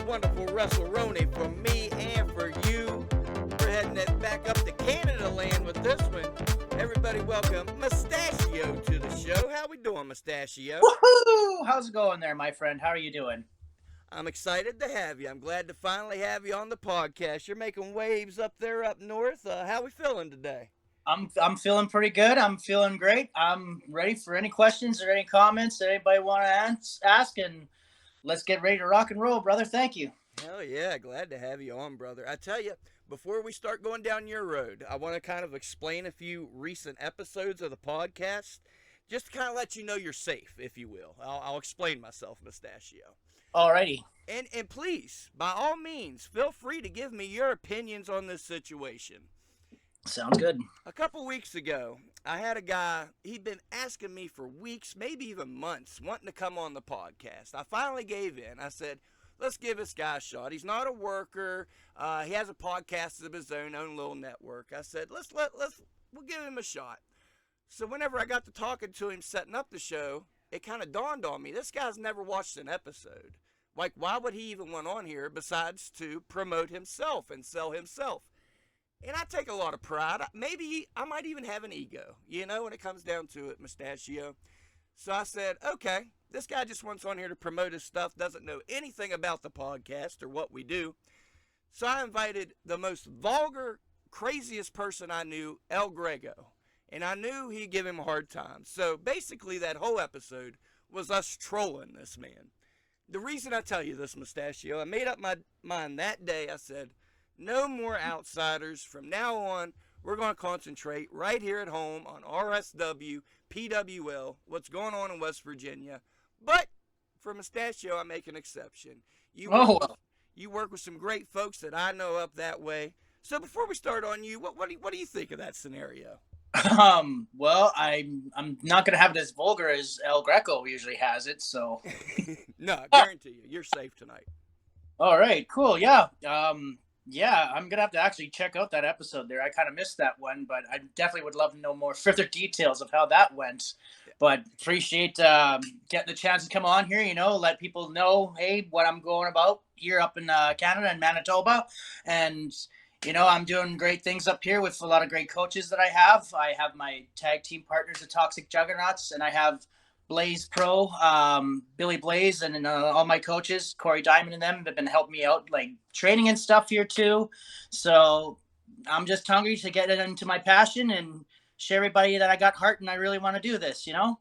wonderful WrestleRoni for me and for you. We're heading it back up to Canada land with this one. Everybody welcome Mustachio to the show. How we doing, Mustachio? Woohoo! How's it going there, my friend? How are you doing? I'm excited to have you. I'm glad to finally have you on the podcast. You're making waves up there up north. How we feeling today? I'm feeling pretty good. I'm feeling great. I'm ready for any questions or any comments that anybody want to ask, and let's get ready to rock and roll, brother. Thank you. Hell yeah, glad to have you on, brother. I tell you, before we start going down your road, I want to kind of explain a few recent episodes of the podcast, just to kind of let you know you're safe, if you will. I'll explain myself, Mustachio. Alrighty. And please, by all means, feel free to give me your opinions on this situation. Sounds good. A couple weeks ago, I had a guy, he'd been asking me for weeks, maybe even months, wanting to come on the podcast. I finally gave in. I said, let's give this guy a shot. He's not a worker. He has a podcast of his own little network. I said, we'll give him a shot. So whenever I got to talking to him, setting up the show, it kind of dawned on me, this guy's never watched an episode. Like, why would he even want on here besides to promote himself and sell himself? And I take a lot of pride. Maybe I might even have an ego, when it comes down to it, Mustachio. So I said, okay, this guy just wants on here to promote his stuff, doesn't know anything about the podcast or what we do. So I invited the most vulgar, craziest person I knew, El Grego. And I knew he'd give him a hard time. So basically that whole episode was us trolling this man. The reason I tell you this, Mustachio, I made up my mind that day. I said, no more outsiders. From now on, we're going to concentrate right here at home on RSW, PWL, what's going on in West Virginia. But for Mustachio, I make an exception. You work with some great folks that I know up that way. So before we start on you, what do you think of that scenario? Well, I'm not gonna have it as vulgar as El Greco usually has it. So no, I guarantee you're safe tonight. All right, cool. Yeah. Yeah, I'm gonna have to actually check out that episode there. I kind of missed that one, but I definitely would love to know more further details of how that went. But appreciate getting the chance to come on here, let people know, hey, what I'm going about here up in Canada and Manitoba. And, I'm doing great things up here with a lot of great coaches that I have. I have my tag team partners, the Toxic Juggernauts, and I have Blaze Pro, Billy Blaze, and all my coaches, Corey Diamond and them, have been helping me out, like training and stuff here too. So I'm just hungry to get it into my passion and show everybody that I got heart and I really want to do this, And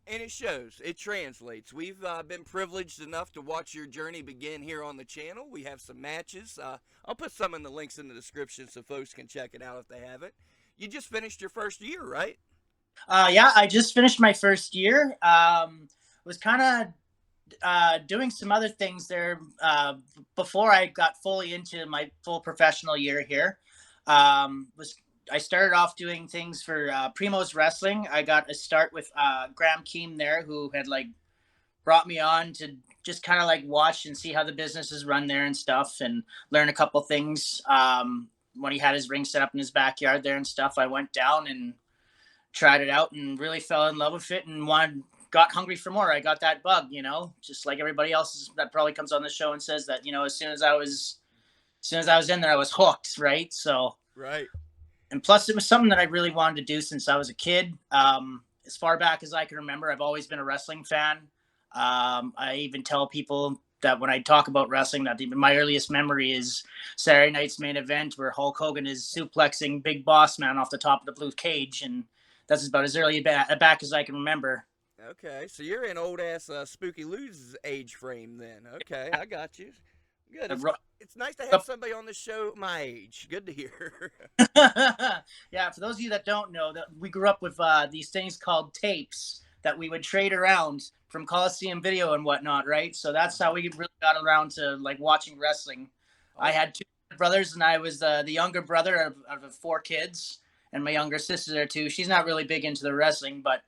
it shows. It translates. We've been privileged enough to watch your journey begin here on the channel. We have some matches. I'll put some in the links in the description so folks can check it out if they haven't. You just finished your first year, right? Yeah, I just finished my first year. Was kind of doing some other things there before I got fully into my full professional year here. I started off doing things for Primo's Wrestling. I got a start with Graham Keem there, who had brought me on to just kind of watch and see how the business is run there and stuff, and learn a couple things. When he had his ring set up in his backyard there and stuff, I went down and tried it out and really fell in love with it and got hungry for more. I got that bug, just like everybody else that probably comes on the show and says that, as soon as I was in there, I was hooked. Right. So, right. And plus it was something that I really wanted to do since I was a kid. As far back as I can remember, I've always been a wrestling fan. I even tell people that when I talk about wrestling, that my earliest memory is Saturday night's main event where Hulk Hogan is suplexing Big Boss Man off the top of the blue cage. And that's about as early back as I can remember. Okay, so you're in old-ass Spooky Lou's age frame then. Okay, I got you. Good. It's nice to have somebody on the show my age. Good to hear. Yeah, for those of you that don't know, that we grew up with these things called tapes that we would trade around from Coliseum Video and whatnot, right? So that's how we really got around to watching wrestling. Oh. I had two brothers, and I was the younger brother of 4 kids. And my younger sister there too. She's not really big into the wrestling, but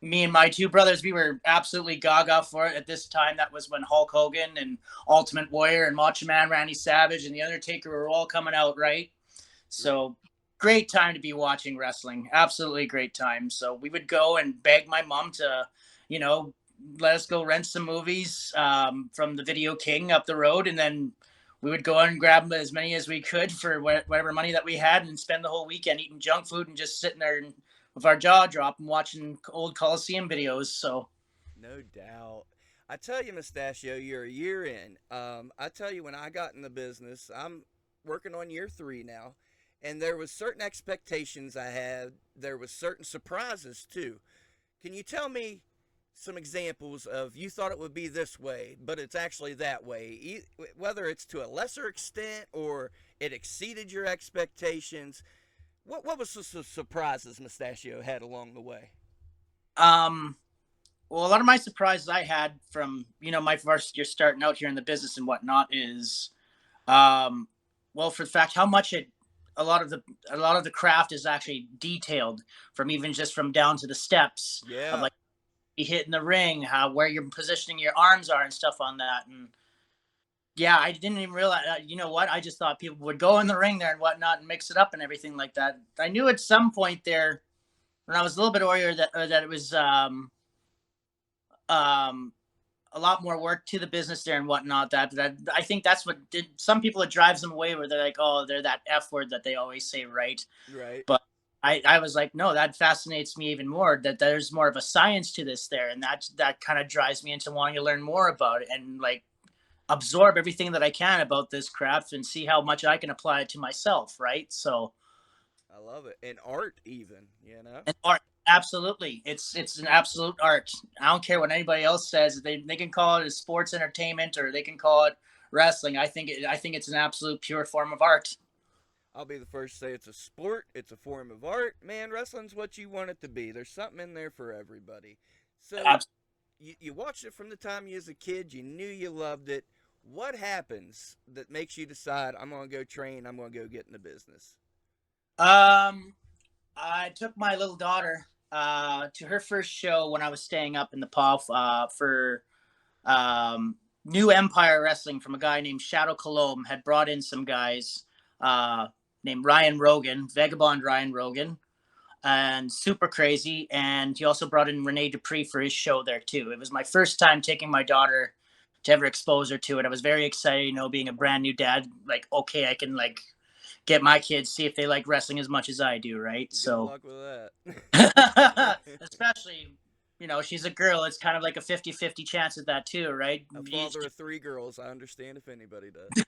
me and my 2 brothers, we were absolutely gaga for it at this time. That was when Hulk Hogan and Ultimate Warrior and Macho Man Randy Savage and The Undertaker were all coming out, right? So great time to be watching wrestling. Absolutely great time. So we would go and beg my mom to, let us go rent some movies from the Video King up the road, and then we would go and grab as many as we could for whatever money that we had, and spend the whole weekend eating junk food and just sitting there with our jaw dropped and watching old Coliseum videos. So No doubt. I tell you, Mustachio, you're a year in. I tell you, when I got in the business, I'm working on year 3 now, and there was certain expectations I had. There was certain surprises too. Can you tell me some examples of you thought it would be this way, but it's actually that way? Whether it's to a lesser extent or it exceeded your expectations. What was the surprises Mustachio had along the way? um well, a lot of my surprises I had from my first year starting out here in the business and whatnot is um well, for the fact how much it a lot of the craft is actually detailed, from even just from down to the steps of Yeah. like you hitting the ring, how where you're positioning your arms are and stuff on that. And yeah, I didn't even realize. You know what? I just thought people would go in the ring there and whatnot and mix it up and everything like that. I knew at some point there when I was a little bit earlier that it was um, a lot more work to the business there and whatnot. That I think that's what did some people, it drives them away, where they're like, oh, they're that F word that they always say, right? Right. But I was like, no, that fascinates me even more. That there's more of a science to this there, and that kind of drives me into wanting to learn more about it and like absorb everything that I can about this craft and see how much I can apply it to myself, right? So, I love it. And art, even, you know? and art, absolutely, it's an absolute art. I don't care what anybody else says. They can call it a sports entertainment or they can call it wrestling. I think it's an absolute pure form of art. I'll be the first to say it's a sport, it's a form of art. Man, wrestling's what you want it to be. There's something in there for everybody. So, Absolutely. you watched it from the time you was a kid, you knew you loved it. What happens that makes you decide, I'm going to go train, I'm going to go get in the business? Um, I took my little daughter to her first show when I was staying up in the POF for New Empire Wrestling, from a guy named Shadow Colomb. Had brought in some guys uh, named Ryan Rogan, Vagabond Ryan Rogan, and Super Crazy. And he also brought in Rene Dupree for his show there too. It was my first time taking my daughter to ever expose her to it. I was very excited, being a brand new dad. Like, okay, I can like get my kids, see if they like wrestling as much as I do, right? Good So luck with that. especially, she's a girl. It's kind of like a 50-50 chance at that too, right? A father of 3 girls, I understand if anybody does.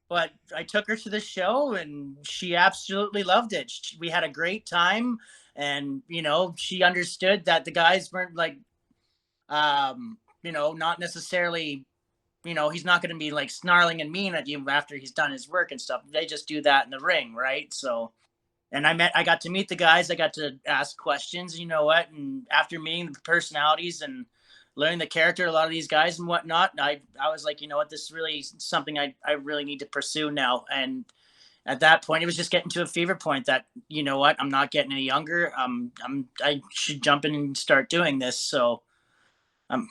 But I took her to the show and she absolutely loved it. We had a great time, and she understood that the guys weren't like not necessarily, he's not going to be like snarling and mean at you after he's done his work and stuff. They just do that in the ring, right? So, and I got to meet the guys. I got to ask questions, and after meeting the personalities and learning the character, a lot of these guys and whatnot, I was like, this is really something I really need to pursue now. And at that point, it was just getting to a fever point that, I'm not getting any younger. I should jump in and start doing this. So,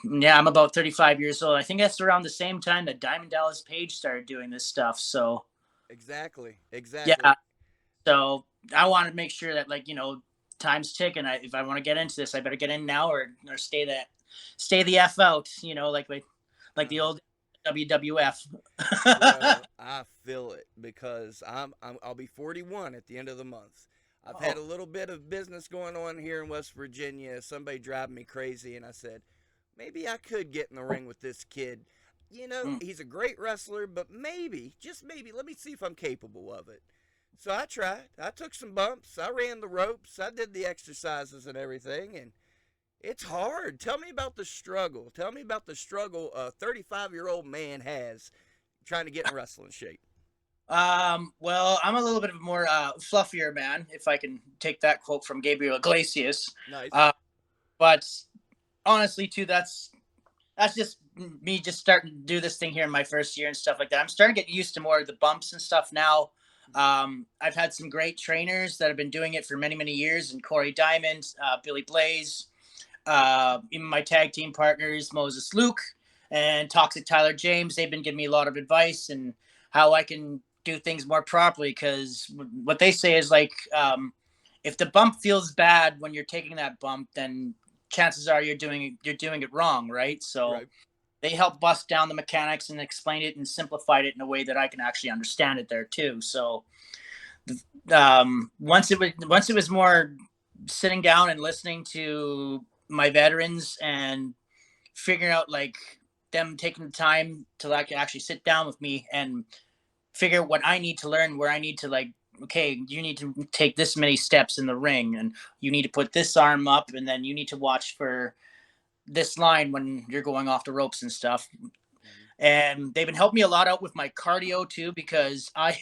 yeah, I'm about 35 years old. I think that's around the same time that Diamond Dallas Page started doing this stuff. So, Exactly. yeah, Exactly. so I want to make sure that, like, time's ticking. If I want to get into this, I better get in now, or stay the f out. Like the Uh, old WWF. Bro, I feel it because I'll be 41 at the end of the month. I've had Oh, a little bit of business going on here in West Virginia. Somebody driving me crazy, and I said, maybe I could get in the ring with this kid. mm, He's a great wrestler, but maybe, just maybe, let me see if I'm capable of it. So I tried. I took some bumps. I ran the ropes. I did the exercises and everything, and it's hard. Tell me about the struggle. Tell me about the struggle a 35-year-old man has trying to get in wrestling shape. well, I'm a little bit of a more fluffier man, if I can take that quote from Gabriel Iglesias. Nice. Uh, but honestly, too, that's just me just starting to do this thing here in my first year and stuff like that. I'm starting to get used to more of the bumps and stuff now. I've had some great trainers that have been doing it for many, many years, and Corey Diamond, Billy Blaze, even my tag team partners, Moses Luke and Toxic Tyler James. They've been giving me a lot of advice and how I can do things more properly. Because what they say is like, if the bump feels bad when you're taking that bump, then chances are you're doing it wrong, right? So Right. they helped bust down the mechanics and explain it and simplified it in a way that I can actually understand it there too. So once it was more sitting down and listening to my veterans and figuring out like them taking the time to like actually sit down with me and figure out what I need to learn, where I need to like, okay, you need to take this many steps in the ring and you need to put this arm up and then you need to watch for this line when you're going off the ropes and stuff. Mhm. And they've been helping me a lot out with my cardio too, because I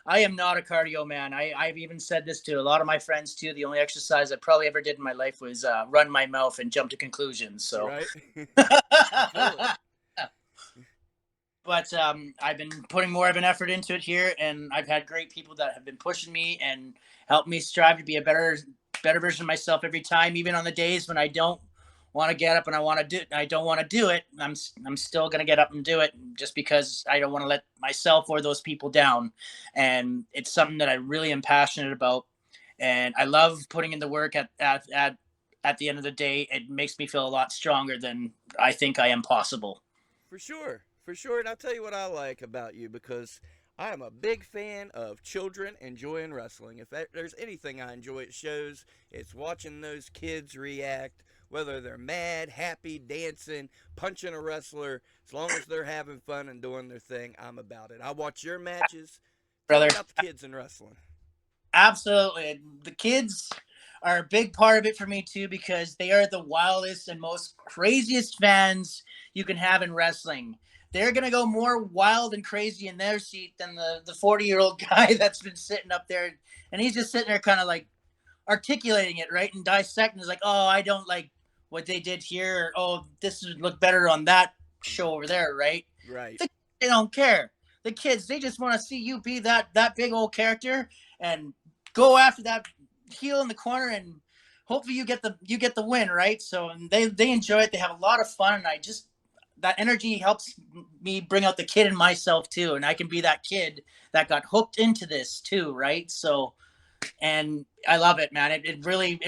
I am not a cardio man. I've even said this to a lot of my friends too. The only exercise I probably ever did in my life was run my mouth and jump to conclusions. So Right. I feel it. but I've been putting more of an effort into it here, and I've had great people that have been pushing me and helped me strive to be a better version of myself every time, even on the days when I don't want to get up and I don't want to do it. I'm still gonna get up and do it just because I don't want to let myself or those people down, and it's something that I really am passionate about, and I love putting in the work at the end of the day. It makes me feel a lot stronger than I think I am possible. For sure, for sure. And I'll tell you what I like about you, because I am a big fan of children enjoying wrestling. If there's anything I enjoy at shows, it's watching those kids react, whether they're mad, happy, dancing, punching a wrestler. As long as they're having fun and doing their thing, I'm about it. I watch your matches. Tell me Brother. about the kids in wrestling. Absolutely. The kids are a big part of it for me too, because they are the wildest and most craziest fans you can have in wrestling. They're gonna go more wild and crazy in their seat than the 40-year-old guy that's been sitting up there, and he's just sitting there kind of like articulating it right and dissecting. It's like, oh, I don't like what they did here, or oh, this would look better on that show over there, right? Right. They don't care. The kids, they just want to see you be that big old character and go after that heel in the corner, and hopefully you get the win, right? So and they enjoy it. They have a lot of fun, and I just that energy helps me bring out the kid in myself too, and I can be that kid that got hooked into this too, right? So and I love it, man. It really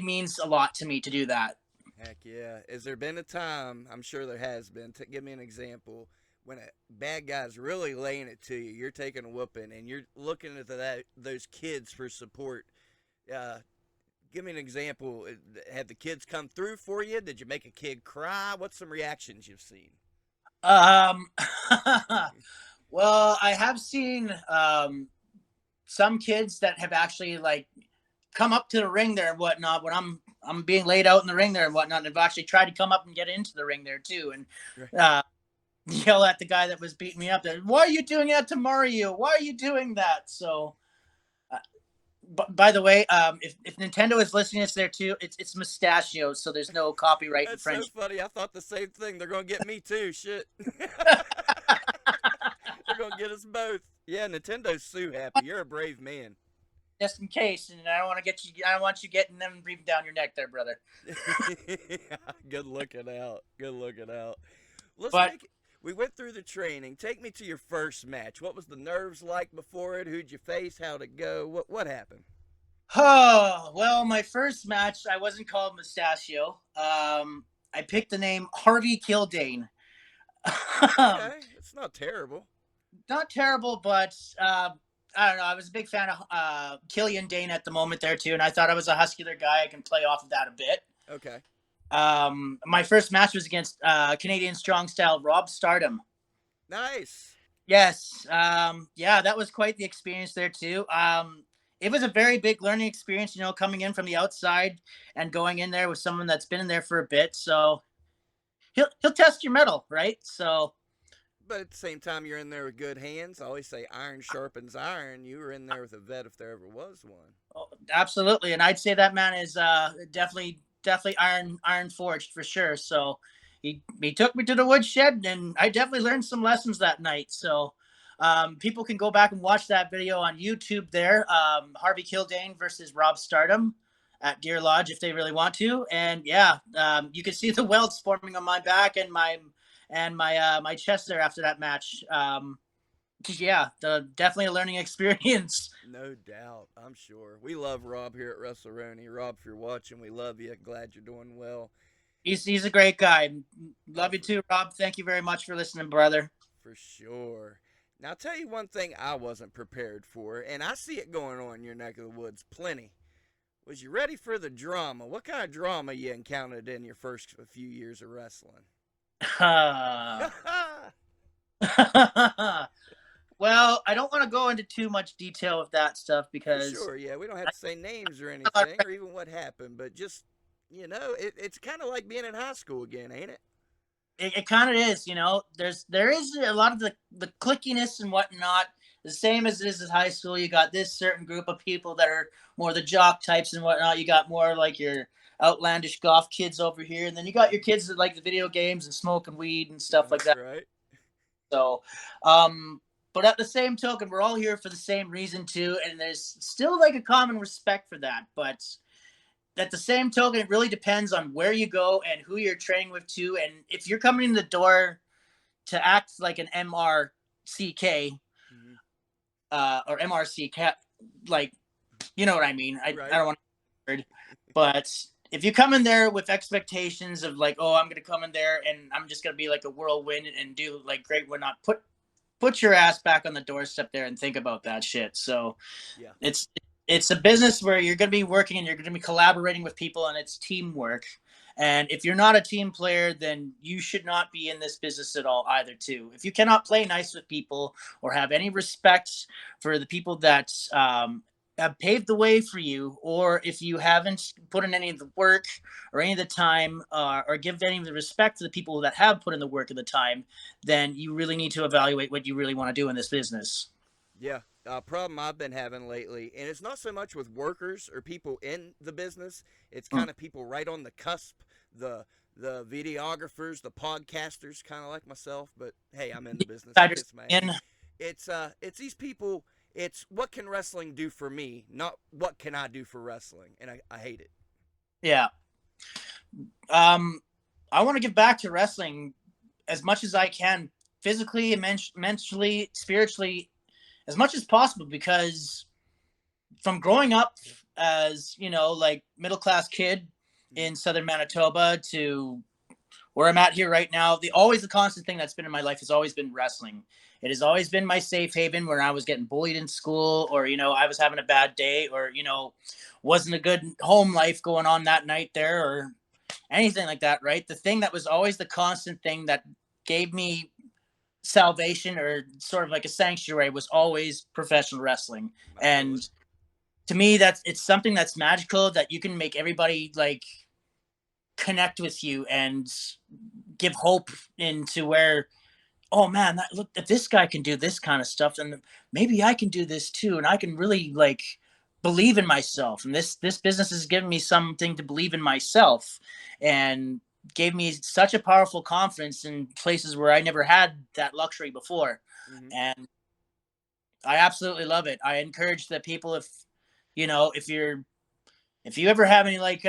means a lot to me to do that. Heck yeah. Has there been a time, I'm sure there has been, to give me an example, when a bad guy's really laying it to you, you're taking a whooping, and you're looking at those kids for support? Uh, Give me an example. Have the kids come through for you? Did you make a kid cry? What's some reactions you've seen? Um, well, I have seen some kids that have actually like come up to the ring there and whatnot when I'm being laid out in the ring there and whatnot. And have actually tried to come up and get into the ring there too, and Right. yell at the guy that was beating me up there. Why are you doing that to Mario? Why are you doing that? So, by the way, if Nintendo is listening to this there too, it's Mustachio, so there's no copyright That's so infringement. funny. I thought the same thing. They're going to get me too. Shit. They're going to get us both. Yeah, Nintendo's so happy. You're a brave man. Just in case, and I don't want to get you. I don't want you getting them breathing down your neck, there, brother. Good looking out. Good looking out. Let's But take it. We went through the training. Take me to your first match. What was the nerves like before it? Who'd you face? How'd it go? What happened? oh well, my first match, I wasn't called Mustachio. I picked the name Harvey Kildane. Okay, it's not terrible. Not terrible, but I don't know. I was a big fan of Killian Dane at the moment there too, and I thought I was a huscular guy. I can play off of that a bit. Okay. My first match was against Canadian Strong Style Rob Stardom. Nice. Yes, yeah, that was quite the experience there too. It was a very big learning experience, you know, coming in from the outside and going in there with someone that's been in there for a bit. So he'll test your metal, right? So But at the same time, you're in there with good hands. I always say iron sharpens iron. You were in there with a vet if there ever was one. oh, absolutely, and I'd say that man is definitely iron forged for sure. So he took me to the woodshed, and I definitely learned some lessons that night. So people can go back and watch that video on YouTube. There, Harvey Kildane versus Rob Stardom at Deer Lodge if they really want to. And yeah, you can see the welts forming on my back and my chest there after that match. Yeah, definitely a learning experience. No doubt. I'm sure. We love Rob here at WrestleRoni. Rob, if you're watching, we love you. Glad you're doing well. He's a great guy. Oh, Love you too, Rob. Thank you very much for listening, brother. for sure. Now, I'll tell you one thing I wasn't prepared for, and I see it going on in your neck of the woods plenty. Was you ready for the drama? What kind of drama you encountered in your first few years of wrestling? Well, I don't want to go into too much detail with that stuff For because sure, yeah. We don't have to say names or anything or even what happened, but just, it's kind of like being in high school again, ain't it? it kind of is, there is a lot of the clickiness and whatnot, the same as it is in high school. You got this certain group of people that are more the jock types and whatnot. You got more like your outlandish golf kids over here, and then you got your kids that like the video games and smoking weed and stuff like That's that. right. So, but at the same token, we're all here for the same reason too, and there's still like a common respect for that. But at the same token, it really depends on where you go and who you're training with too. And if you're coming in the door to act like an MRCK Mm-hmm. or MRC like you know what I mean. I Right. don't want to word, but if you come in there with expectations of like, oh, I'm gonna come in there and I'm just gonna be like a whirlwind and do like great whatnot, put your ass back on the doorstep there and think about that shit. So Yeah. it's a business where you're going to be working and you're going to be collaborating with people and it's teamwork. And if you're not a team player, then you should not be in this business at all either too. If you cannot play nice with people or have any respect for the people that have paved the way for you, or if you haven't put in any of the work or any of the time or give any of the respect to the people that have put in the work and the time, then you really need to evaluate what you really want to do in this business. Yeah. Problem I've been having lately, and it's not so much with workers or people in the business. It's Mm. kind of people right on the cusp, the videographers, the podcasters, kind of like myself. But hey, I'm in the business. I kiss my ass. In It's these people. It's what can wrestling do for me, not what can I do for wrestling, and I hate it. Yeah. Um, I want to give back to wrestling as much as I can, physically, mentally, spiritually, as much as possible. Because from growing up as like middle class kid in southern Manitoba to where I'm at here right now, the constant thing that's been in my life has always been wrestling. It has always been my safe haven when I was getting bullied in school, or I was having a bad day, or wasn't a good home life going on that night there, or anything like that, right? The thing that was always the constant thing that gave me salvation or sort of like a sanctuary was always professional wrestling. I feel it. And to me, it's something that's magical that you can make everybody like connect with you and give hope into where, oh man, look, if this guy can do this kind of stuff, then maybe I can do this too, and I can really like believe in myself. And this business has given me something to believe in myself, and gave me such a powerful confidence in places where I never had that luxury before. Mm-hmm. And I absolutely love it. I encourage the people, if you ever have any like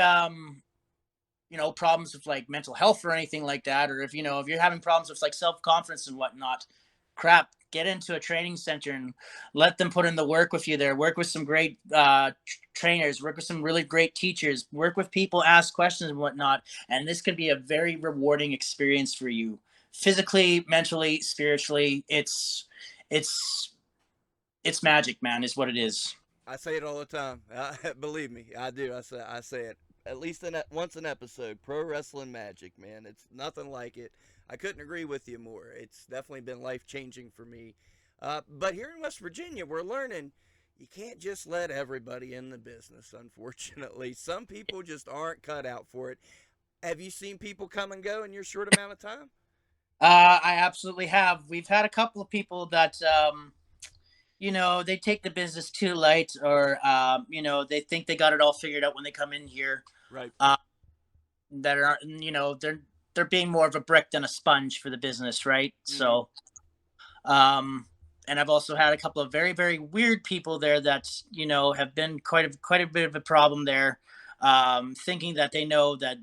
problems with like mental health or anything like that, or if you're having problems with like self-confidence and whatnot, crap, get into a training center and let them put in the work with you there. Work with some great trainers, work with some really great teachers, work with people, ask questions and whatnot, and this could be a very rewarding experience for you, physically, mentally, spiritually. It's magic, man, is what it is. I say it all the time. Believe me, I do. I say it at least once an episode. Pro wrestling magic, man. It's nothing like it. I couldn't agree with you more. It's definitely been life changing for me. But here in West Virginia, we're learning you can't just let everybody in the business. Unfortunately, some people just aren't cut out for it. Have you seen people come and go in your short amount of time? I absolutely have. We've had a couple of people that they take the business too light, or they think they got it all figured out when they come in here. Right. uh, that are they're being more of a brick than a sponge for the business, right? Mm-hmm. So and I've also had a couple of very very weird people there that have been quite a bit of a problem there, thinking that they know that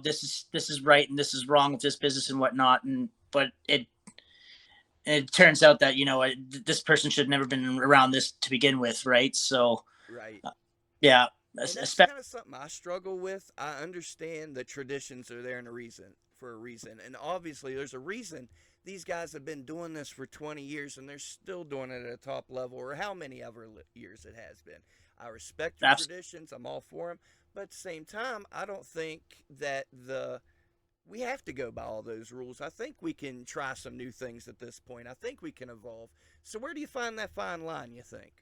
this is right and this is wrong with this business and whatnot, and but and it turns out that this person should have never been around this to begin with, right? So Right. yeah, And that's especially kind of something I struggle with. I understand that traditions are there in a reason for a reason, and obviously there's a reason these guys have been doing this for 20 years and they're still doing it at a top level, or how many ever years it has been. I respect your traditions. I'm all for them, but at the same time, I don't think that the we have to go by all those rules. I think we can try some new things at this point. I think we can evolve. So where do you find that fine line, you think?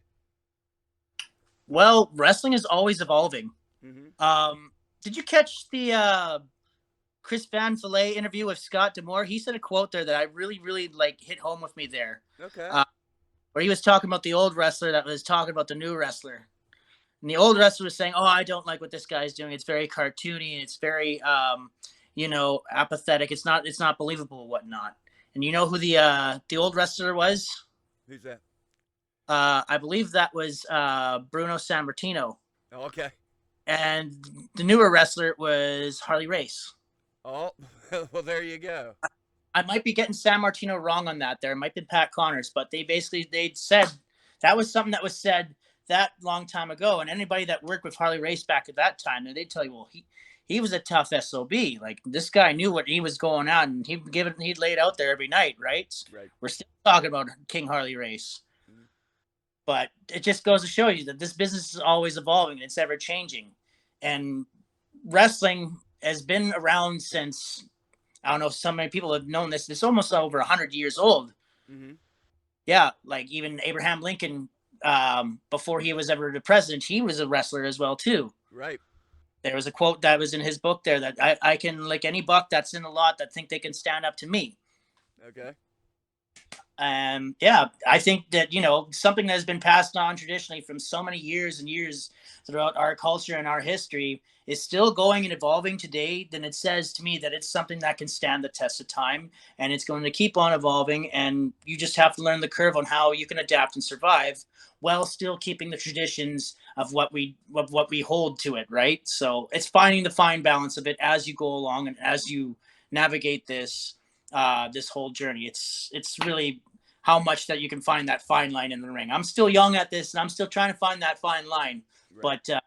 well, wrestling is always evolving. Mm-hmm. Did you catch the Chris Van Vliet interview with Scott D'Amore? He said a quote there that I really, really like hit home with me there, Okay. where he was talking about the old wrestler that was talking about the new wrestler. And the old wrestler was saying, "Oh, I don't like what this guy's doing. It's very cartoony and it's very, apathetic. It's not believable, whatnot." And you know who the old wrestler was? Who's that? I believe that was Bruno Sammartino, Oh, okay. and the newer wrestler was Harley Race. Oh, well, there you go. I might be getting San Martino wrong on that. There it might be Pat Connors, but they said that was something that was said that long time ago. And anybody that worked with Harley Race back at that time, they'd tell you, well, he was a tough SOB. Like this guy knew what he was going on, and he'd lay it out there every night, right? Right. We're still talking about King Harley Race. Mm-hmm. But it just goes to show you that this business is always evolving. It's ever changing. And wrestling has been around since, I don't know if so many people have known this. It's almost over 100 years old. Mm-hmm. Yeah, like even Abraham Lincoln, before he was ever the president, he was a wrestler as well too. Right. There was a quote that was in his book there that I can lick any buck that's in the lot that think they can stand up to me. Okay. Yeah, I think that something that has been passed on traditionally from so many years and years throughout our culture and our history is still going and evolving today. Then it says to me that it's something that can stand the test of time, and it's going to keep on evolving. And you just have to learn the curve on how you can adapt and survive while still keeping the traditions of what we hold to it. Right. So it's finding the fine balance of it as you go along and as you navigate this whole journey. It's really how much that you can find that fine line in the ring. I'm still young at this, and I'm still trying to find that fine line. Right. But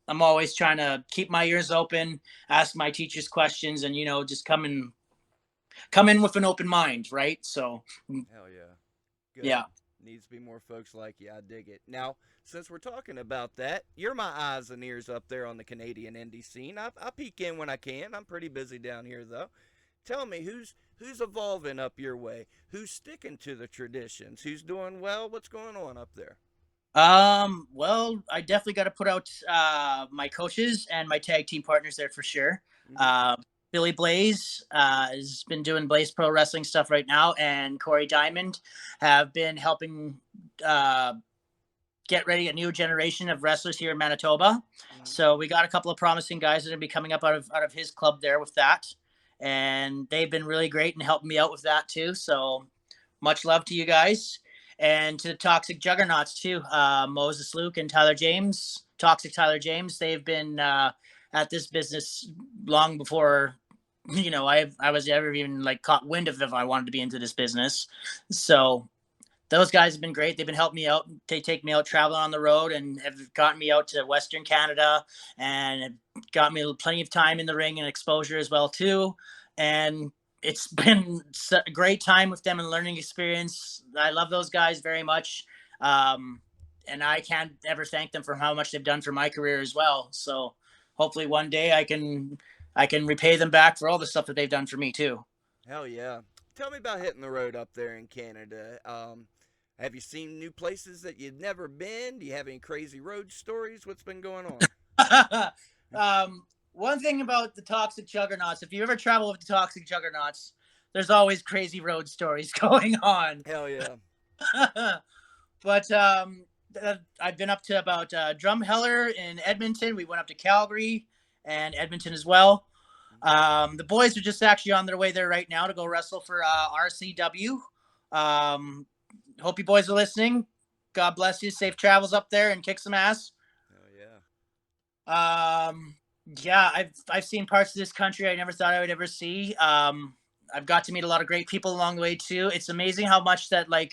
I'm always trying to keep my ears open, ask my teachers questions, and just come in with an open mind, right? So, hell yeah, good. Yeah. Needs to be more folks like you. I dig it. Now, since we're talking about that, you're my eyes and ears up there on the Canadian indie scene. I peek in when I can. I'm pretty busy down here though. Tell me who's evolving up your way? Who's sticking to the traditions? Who's doing well? What's going on up there? Well, I definitely got to put out my coaches and my tag team partners there for sure. Mm-hmm. Billy Blaze has been doing Blaze Pro Wrestling stuff right now, and Corey Diamond have been helping get ready a new generation of wrestlers here in Manitoba. Mm-hmm. So we got a couple of promising guys that are going to be coming up out of his club there with that. And they've been really great and helping me out with that too. So much love to you guys, and to the Toxic Juggernauts too. Moses Luke and Tyler James, Toxic Tyler James. They've been at this business long before I was ever even like caught wind of if I wanted to be into this business. So those guys have been great. They've been helping me out. They take me out traveling on the road and have gotten me out to Western Canada and have got me plenty of time in the ring and exposure as well too. And it's been a great time with them and learning experience. I love those guys very much. And I can't ever thank them for how much they've done for my career as well. So hopefully one day I can repay them back for all the stuff that they've done for me too. Hell yeah. Tell me about hitting the road up there in Canada. Have you seen new places that you've never been? Do you have any crazy road stories? What's been going on? One thing about the Toxic Juggernauts, if you ever travel with the Toxic Juggernauts, there's always crazy road stories going on. Hell yeah. But I've been up to about Drumheller in Edmonton. We went up to Calgary and Edmonton as well. The boys are just actually on their way there right now to go wrestle for RCW. Hope you boys are listening. God bless you. Safe travels up there and kick some ass. Oh yeah. Yeah, I've seen parts of this country I never thought I would ever see. I've got to meet a lot of great people along the way too. It's amazing how much that like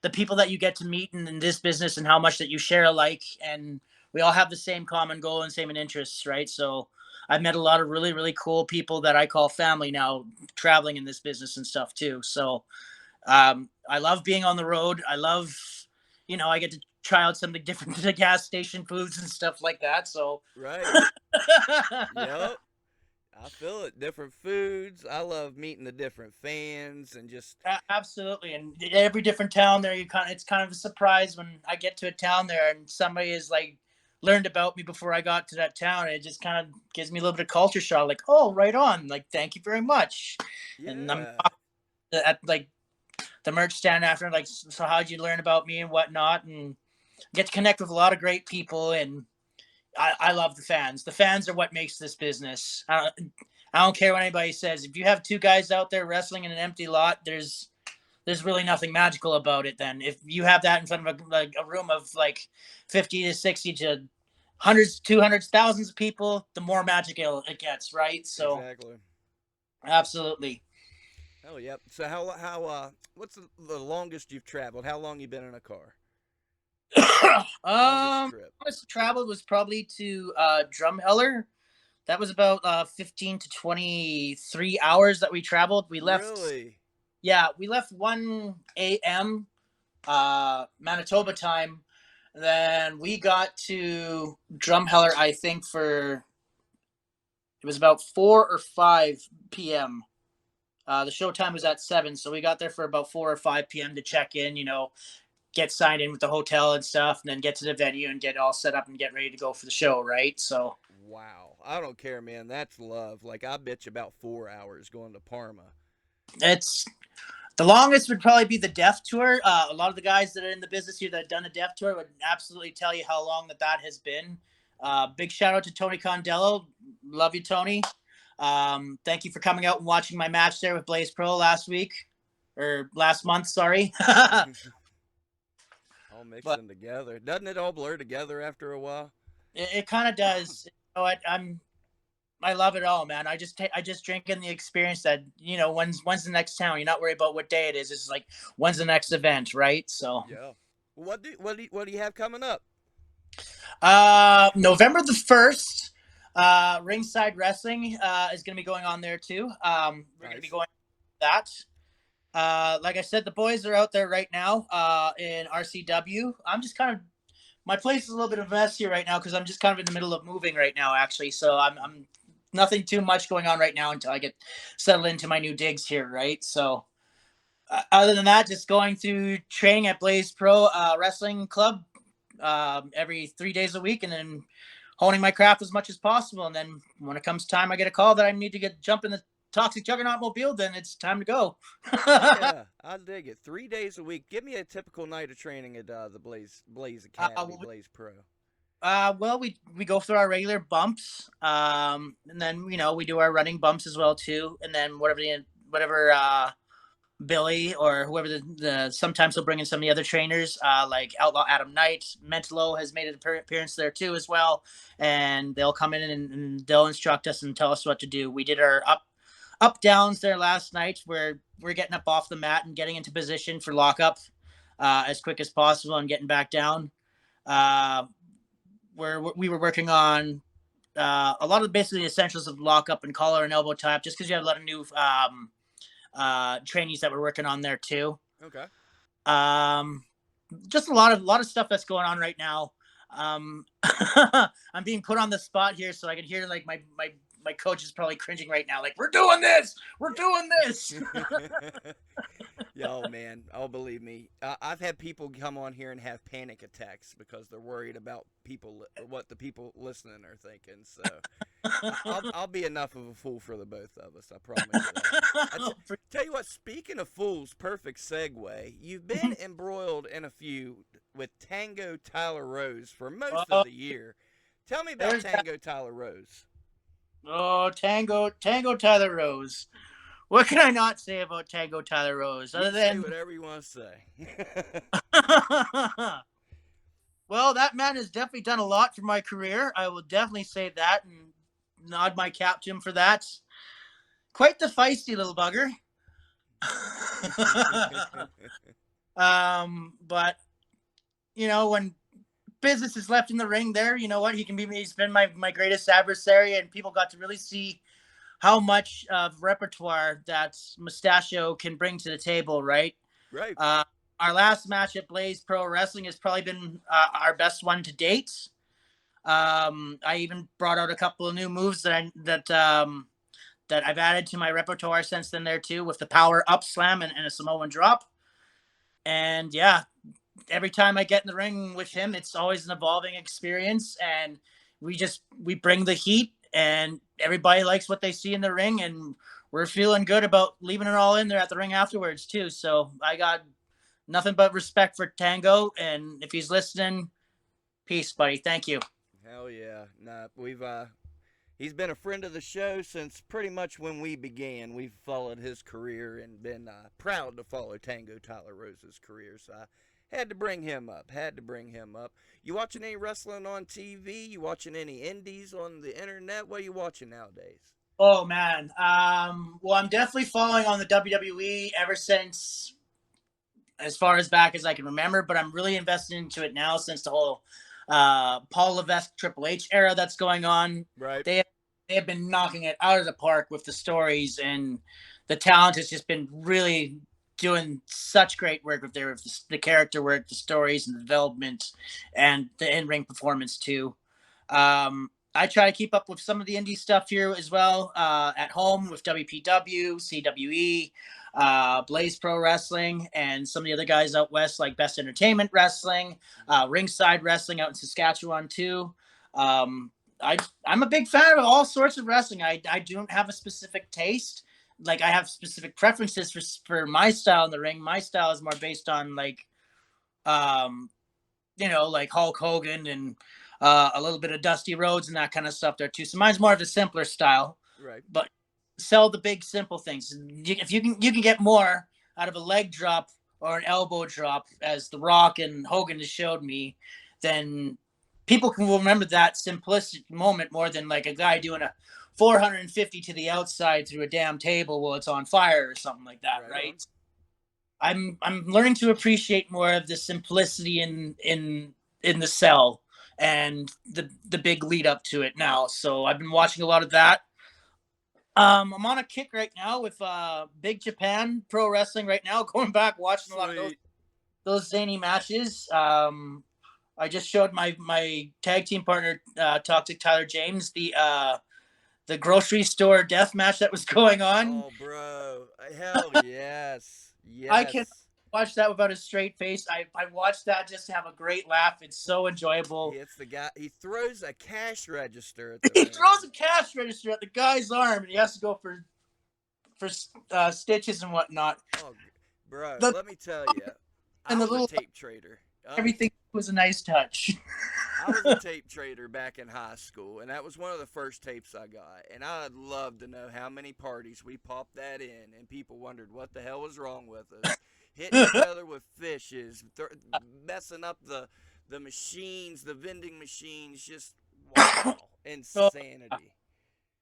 the people that you get to meet in this business and how much that you share alike, and we all have the same common goal and same interests, right? So I've met a lot of really, really cool people that I call family now, traveling in this business and stuff too. So I love being on the road. I love, I get to try out something different to the gas station foods and stuff like that. So Right. Yep. I feel it. Different foods. I love meeting the different fans and just. Absolutely, and every different town there, it's kind of a surprise when I get to a town there and somebody is like learned about me before I got to that town. It just kind of gives me a little bit of culture shock, like, oh, right on, like, thank you very much. And I'm Yeah. at like the merch stand after, like, so how'd you learn about me and whatnot, and get to connect with a lot of great people. And I love the fans. The fans are what makes this business. I don't care what anybody says. If you have two guys out there wrestling in an empty lot, there's really nothing magical about it. Then if you have that in front of a room of like 50 to 60 to hundreds, 200s, thousands of people, the more magical it gets, right? So Exactly. absolutely. Oh, yep. So what's the longest you've traveled? How long you been in a car? Longest trip. Longest travel was probably to Drumheller. That was about 15 to 23 hours that we traveled. We left, Really? yeah, we left 1 a.m. Manitoba time. Then we got to Drumheller, I think, for it was about 4 or 5 p.m. The show time was at 7, so we got there for about 4 or 5 p.m. to check in, get signed in with the hotel and stuff, and then get to the venue and get all set up and get ready to go for the show, right? So Wow. I don't care, man. That's love. Like, I bet you about 4 hours going to Parma. it's the longest would probably be the Death Tour. A lot of the guys that are in the business here that have done a Death Tour would absolutely tell you how long that has been. Big shout out to Tony Condello. Love you, Tony. Thank you for coming out and watching my match there with Blaze Pro last month. Sorry. All But mixing together. Doesn't it all blur together after a while? it kind of does. I love it all, man. I just drink in the experience that when's the next town. You're not worried about what day it is. It's like when's the next event, right? So Yeah. What do you have coming up? November the 1st, Ringside Wrestling is going to be going on there too. We're going to be Nice. going that. Like I said, the boys are out there right now in RCW. I'm just kind of my place is a little bit of a mess here right now because I'm just kind of in the middle of moving right now, actually. So I'm nothing too much going on right now until I get settled into my new digs here, right? So other than that, just going through training at Blaze Pro Wrestling Club every 3 days a week, and then honing my craft as much as possible. And then when it comes time, I get a call that I need to jump in the Toxic Juggernaut mobile. Then it's time to go. Yeah, I dig it. 3 days a week. Give me a typical night of training at the Blaze Academy, Blaze Pro. Well, we go through our regular bumps, and then we do our running bumps as well too, and then whatever Billy or whoever the sometimes they'll bring in some of the other trainers, like Outlaw Adam Knight. Mentalo has made an appearance there too as well, and they'll come in and they'll instruct us and tell us what to do. We did our up downs there last night where we're getting up off the mat and getting into position for lockup as quick as possible and getting back down. Where we were working on a lot of basically the essentials of lockup and collar and elbow tap, just because you have a lot of new trainees that we're working on there too. Okay. Um, just a lot of stuff that's going on right now. I'm being put on the spot here, so I can hear like my coach is probably cringing right now. Like, we're doing this. We're doing this. Yo, man. Oh, believe me. I've had people come on here and have panic attacks because they're worried about what the people listening are thinking. So I'll be enough of a fool for the both of us. I promise you. Tell you what, speaking of fools, perfect segue. You've been embroiled in a feud with Tango Tyler Rose for most of the year. Tell me about Tango Tyler Rose. Oh, Tango Tyler Rose. What can I not say about Tango Tyler Rose You other say than whatever you want to say. well, that man has definitely done a lot for my career. I will definitely say that and nod my cap to him for that. quite the feisty little bugger. But when business is left in the ring, there, you know what? He's been my greatest adversary, and people got to really see how much of repertoire that Mustachio can bring to the table, right? Right. Our last match at Blaze Pro Wrestling has probably been our best one to date. I even brought out a couple of new moves that I've added to my repertoire since then there too, with the power up slam and a Samoan drop. And yeah, every time I get in the ring with him, it's always an evolving experience, and we bring the heat, and everybody likes what they see in the ring, and we're feeling good about leaving it all in there at the ring afterwards too. So I got nothing but respect for Tango, and if he's listening, peace, buddy. Thank you. Hell yeah. Nah, he's been a friend of the show since pretty much when we began. We've followed his career and been proud to follow Tango Tyler Rose's career. So I had to bring him up. You watching any wrestling on TV? You watching any indies on the internet? What are you watching nowadays? Oh man. Well, I'm definitely following on the WWE ever since as far as back as I can remember, but I'm really invested into it now since the whole Paul Levesque Triple H era that's going on. Right. They have been knocking it out of the park with the stories, and the talent has just been really doing such great work with the character work, the stories, and the development, and the in-ring performance too. I try to keep up with some of the indie stuff here as well at home with WPW, CWE, Blaze Pro Wrestling, and some of the other guys out west like Best Entertainment Wrestling, Ringside Wrestling out in Saskatchewan too. I'm a big fan of all sorts of wrestling. I don't have a specific taste. Like I have specific preferences for my style in the ring. My style is more based on like like Hulk Hogan and a little bit of Dusty Rhodes and that kind of stuff there too. So mine's more of a simpler style. Right. But sell the big simple things. If you can get more out of a leg drop or an elbow drop, as The Rock and Hogan has showed me, then people will remember that simplistic moment more than like a guy doing a 450 to the outside through a damn table while it's on fire or something like that, right? I'm learning to appreciate more of the simplicity in the sell and the big lead up to it now. So I've been watching a lot of that. I'm on a kick right now with Big Japan Pro Wrestling right now, going back watching a lot of those zany matches. I just showed my tag team partner, Toxic Tyler James, the grocery store death match that was going on. Oh, bro. Hell yes. Yes. I can watch that without a straight face. I watched that just to have a great laugh. It's so enjoyable. It's the guy. He throws a cash register at he throws a cash register at the guy's arm, and he has to go for stitches and whatnot. Oh, bro, let me tell you. I was a tape trader. Everything was a nice touch. I was a tape trader back in high school, and that was one of the first tapes I got. And I'd love to know how many parties we popped that in, and people wondered what the hell was wrong with us. Hitting each other with fishes, messing up the machines, the vending machines, just wow, insanity.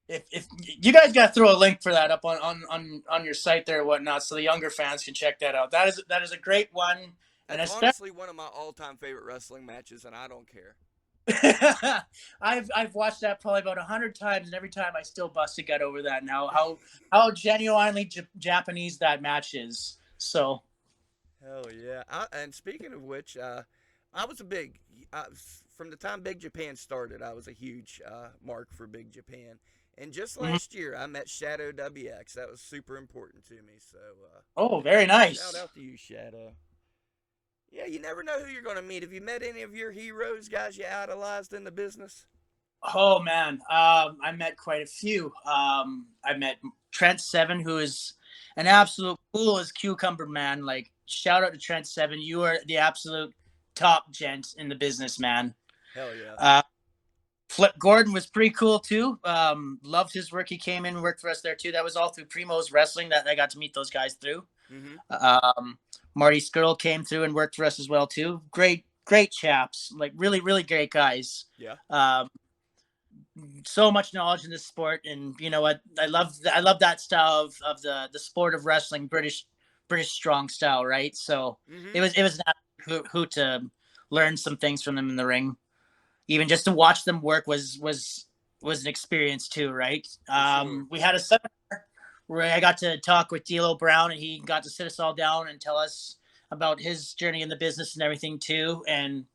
If you guys got to throw a link for that up on your site there or whatnot, so the younger fans can check that out. That is a great one. And it's honestly one of my all-time favorite wrestling matches, and I don't care. I've watched that probably about 100 times, and every time I still bust a gut over that now. How genuinely Japanese that match is. So. Hell yeah! And speaking of which, I was from the time Big Japan started, I was a huge mark for Big Japan. And just last year, I met Shadow WX. That was super important to me. So. Oh, very nice. Shout out to you, Shadow. Yeah, you never know who you're going to meet. Have you met any of your heroes, guys you idolized in the business? Oh, man. I met quite a few. I met Trent Seven, who is an absolute cool as cucumber, man. Like, shout out to Trent Seven. You are the absolute top gent in the business, man. Hell yeah. Flip Gordon was pretty cool, too. Loved his work. He came in and worked for us there, too. That was all through Primo's Wrestling that I got to meet those guys through. Mm-hmm. Marty Skirtle came through and worked for us as well too. Great chaps, like really, really great guys. Yeah. so much knowledge in this sport, and you know what? I love that style of the sport of wrestling, British strong style, right? So Mm-hmm. it was an absolute hoot to learn some things from them in the ring. Even just to watch them work was an experience too, right? For sure. We had a seminar where I got to talk with D'Lo Brown, and he got to sit us all down and tell us about his journey in the business and everything too. And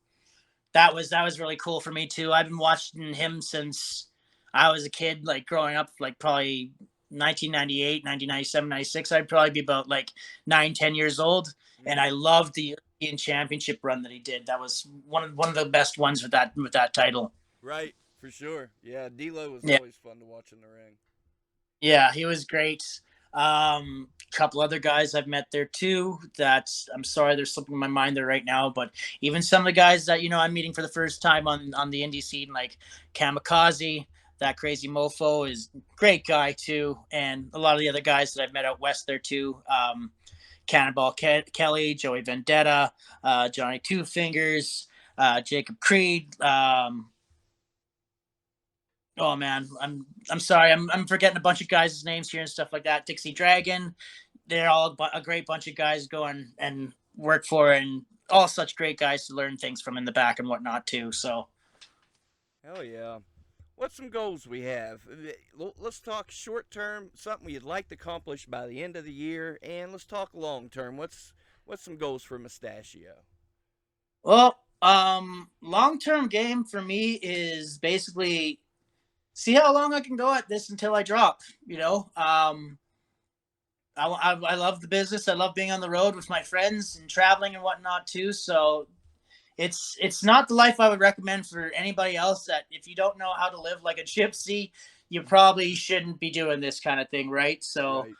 that was really cool for me too. I've been watching him since I was a kid, like growing up, like probably 1998, 1997, 96. I'd probably be about like 9, 10 years old. And Mm. I loved the European Championship run that he did. That was one of the best ones with that title. Right. For sure. Yeah. D'Lo was Yeah, always fun to watch in the ring. yeah, he was great. Couple other guys I've met there too. That's I'm sorry, there's slipping my mind there right now, but even some of the guys that I'm meeting for the first time on the indie scene, like Kamikaze, that crazy mofo is great guy too, and a lot of the other guys that I've met out west there too. Cannonball Kelly, Joey Vendetta, Johnny Two Fingers, Jacob Creed. Oh man, I'm sorry. I'm forgetting a bunch of guys' names here and stuff like that. Dixie Dragon, they're all a great bunch of guys going and work for, and all such great guys to learn things from in the back and whatnot too. So Hell yeah. What's some goals we have? Let's talk short term, something you'd like to accomplish by the end of the year, and let's talk long term. What's some goals for Mustachio? well, long term game for me is basically see how long I can go at this until I drop. I love the business. I love being on the road with my friends and traveling and whatnot too. So it's not the life I would recommend for anybody else. That if you don't know how to live like a gypsy, you probably shouldn't be doing this kind of thing, right? So, Right.